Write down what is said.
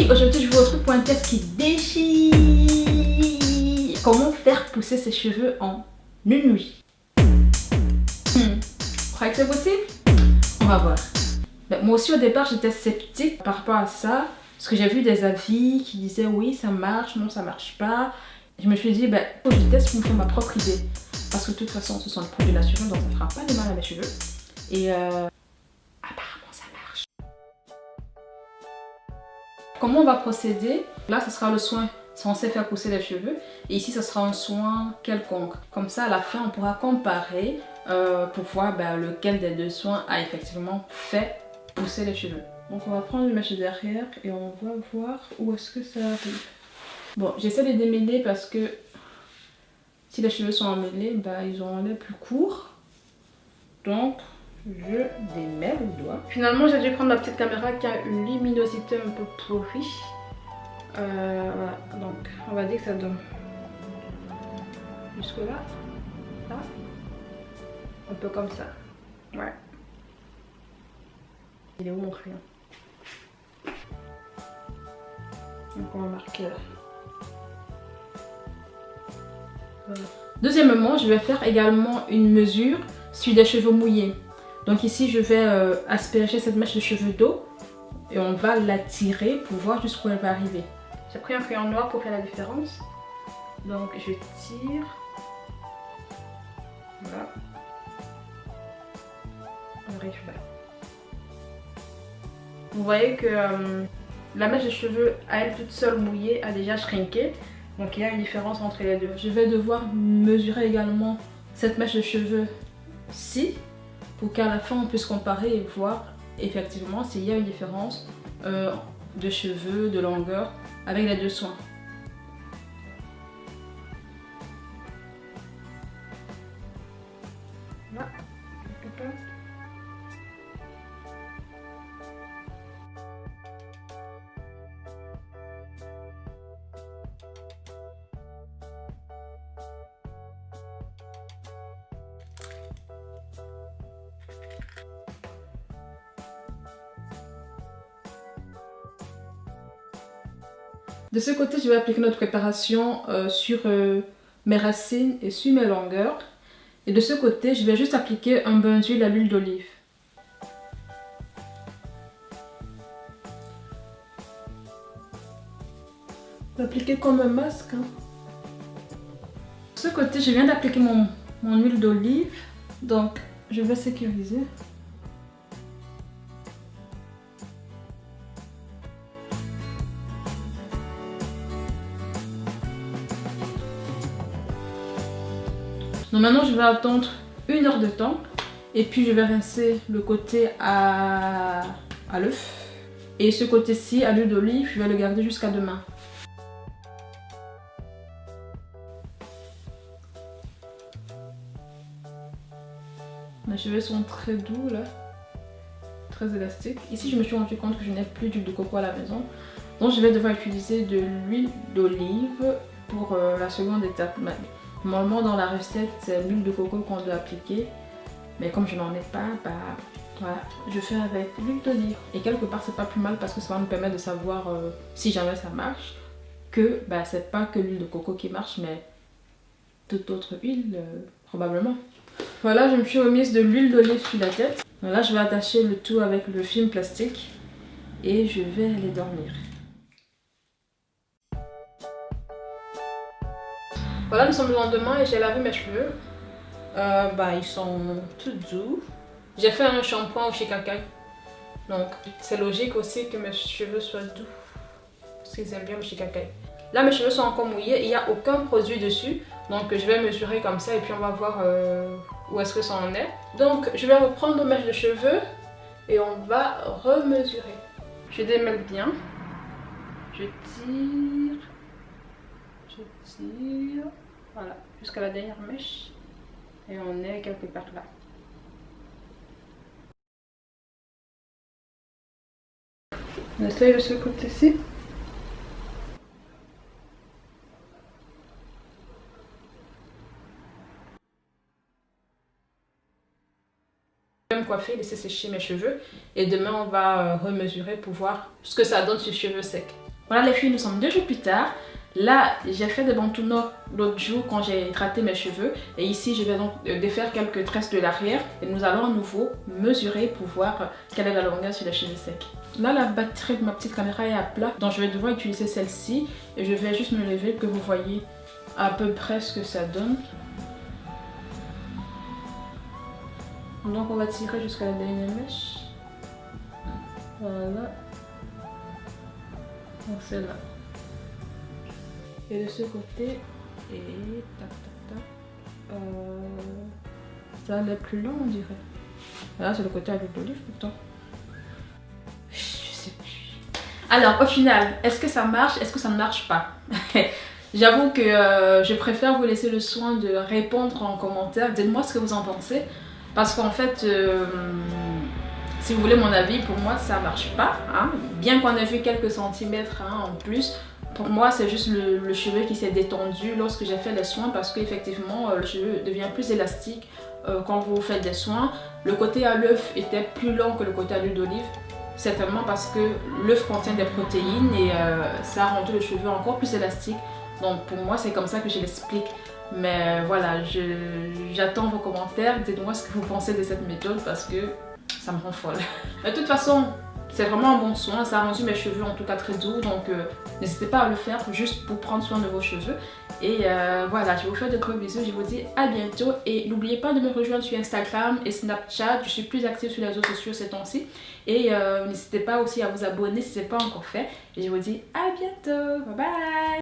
Oui, aujourd'hui je vous retrouve pour un test qui déchire. Comment faire pousser ses cheveux en une nuit? Vous croyez que c'est possible? On va voir. Moi aussi au départ j'étais sceptique par rapport à ça. Parce que j'ai vu des avis qui disaient oui ça marche, non ça marche pas. Je me suis dit faut que je teste pour me faire ma propre idée. Parce que de toute façon ce sont des produits naturels donc ça ne fera pas de mal à mes cheveux. Et apparemment ça marche. Comment on va procéder? Là ce sera le soin censé faire pousser les cheveux. Et ici ce sera un soin quelconque. Comme ça à la fin on pourra comparer pour voir lequel des deux soins a effectivement fait pousser les cheveux. Donc on va prendre le mèche derrière et on va voir où est-ce que ça arrive. Bon, j'essaie de démêler parce que si les cheveux sont emmêlés, ils auront l'air plus courts. Donc je démêle le doigt. Finalement j'ai dû prendre ma petite caméra qui a une luminosité un peu pourrie. Voilà, donc on va dire que ça donne jusque là, là, un peu comme ça. Ouais. Il est où mon crayon? Donc on va marquer là. Voilà. Deuxièmement, je vais faire également une mesure sur des cheveux mouillés. Donc ici, je vais asperger cette mèche de cheveux d'eau et on va la tirer pour voir jusqu'où elle va arriver. J'ai pris un crayon noir pour faire la différence. Donc je tire. Voilà. On arrive là. Vous voyez que la mèche de cheveux à elle toute seule mouillée a déjà shrinké. Donc il y a une différence entre les deux. Je vais devoir mesurer également cette mèche de cheveux-ci pour qu'à la fin on puisse comparer et voir effectivement s'il y a une différence de cheveux, de longueur avec les deux soins. Là, de ce côté, je vais appliquer notre préparation sur mes racines et sur mes longueurs. Et de ce côté, je vais juste appliquer un bain d'huile à l'huile d'olive. Je vais appliquer comme un masque. De ce côté, je viens d'appliquer mon huile d'olive. Donc, je vais sécuriser. Donc maintenant je vais attendre 1 heure de temps et puis je vais rincer le côté à l'œuf et ce côté-ci à l'huile d'olive, je vais le garder jusqu'à demain. Mes cheveux sont très doux là, très élastiques. Ici je me suis rendu compte que je n'ai plus d'huile de coco à la maison, donc je vais devoir utiliser de l'huile d'olive pour la seconde étape. Normalement dans la recette c'est l'huile de coco qu'on doit appliquer, mais comme je n'en ai pas, voilà, je fais avec l'huile d'olive. Et quelque part c'est pas plus mal parce que ça va me permettre de savoir si jamais ça marche, que c'est pas que l'huile de coco qui marche mais toute autre huile probablement. Voilà, je me suis remise de l'huile d'olive sur la tête. Donc là je vais attacher le tout avec le film plastique et je vais aller dormir. Voilà, nous sommes le lendemain et j'ai lavé mes cheveux. Ils sont tout doux. J'ai fait un shampoing au shikakai. Donc c'est logique aussi que mes cheveux soient doux. Parce qu'ils aiment bien le shikakai. Là mes cheveux sont encore mouillés et il n'y a aucun produit dessus. Donc je vais mesurer comme ça et puis on va voir où est-ce que ça en est. Donc je vais reprendre mes mèches de cheveux et on va remesurer. Je démêle bien. Je tire. Je tire. Voilà, jusqu'à la dernière mèche. Et on est quelque part là. On essaye de ce côté-ci. Je vais me coiffer, laisser sécher mes cheveux. Et demain, on va remesurer pour voir ce que ça donne sur cheveux secs. Voilà les filles, nous sommes 2 jours plus tard. Là, j'ai fait des bantous l'autre jour quand j'ai hydraté mes cheveux. Et ici, je vais donc défaire quelques tresses de l'arrière. Et nous allons à nouveau mesurer pour voir quelle est la longueur sur les cheveux secs. Là, la batterie de ma petite caméra est à plat. Donc, je vais devoir utiliser celle-ci. Et je vais juste me lever que vous voyez à peu près ce que ça donne. Donc, on va tirer jusqu'à la dernière mèche. Voilà. Donc, c'est là. Et de ce côté, et tac tac tac, ça a l'air plus long on dirait. Là c'est le côté à l'huile d'olive pourtant. Je sais plus. Alors au final, est-ce que ça marche, est-ce que ça ne marche pas? J'avoue que je préfère vous laisser le soin de répondre en commentaire. Dites-moi ce que vous en pensez. Parce qu'en fait, si vous voulez mon avis, pour moi ça marche pas. Hein. Bien qu'on ait vu quelques centimètres en plus. Pour moi, c'est juste le cheveu qui s'est détendu lorsque j'ai fait les soins parce qu'effectivement, le cheveu devient plus élastique quand vous faites des soins. Le côté à l'œuf était plus long que le côté à l'huile d'olive, certainement parce que l'œuf contient des protéines et ça a rendu le cheveu encore plus élastique. Donc pour moi, c'est comme ça que je l'explique. Mais voilà, j'attends vos commentaires. Dites-moi ce que vous pensez de cette méthode parce que ça me rend folle. De toute façon, c'est vraiment un bon soin, ça a rendu mes cheveux en tout cas très doux, donc n'hésitez pas à le faire juste pour prendre soin de vos cheveux. Et voilà, je vous fais de gros bisous, je vous dis à bientôt et n'oubliez pas de me rejoindre sur Instagram et Snapchat, je suis plus active sur les réseaux sociaux ces temps-ci. Et n'hésitez pas aussi à vous abonner si ce n'est pas encore fait. Et je vous dis à bientôt, bye bye.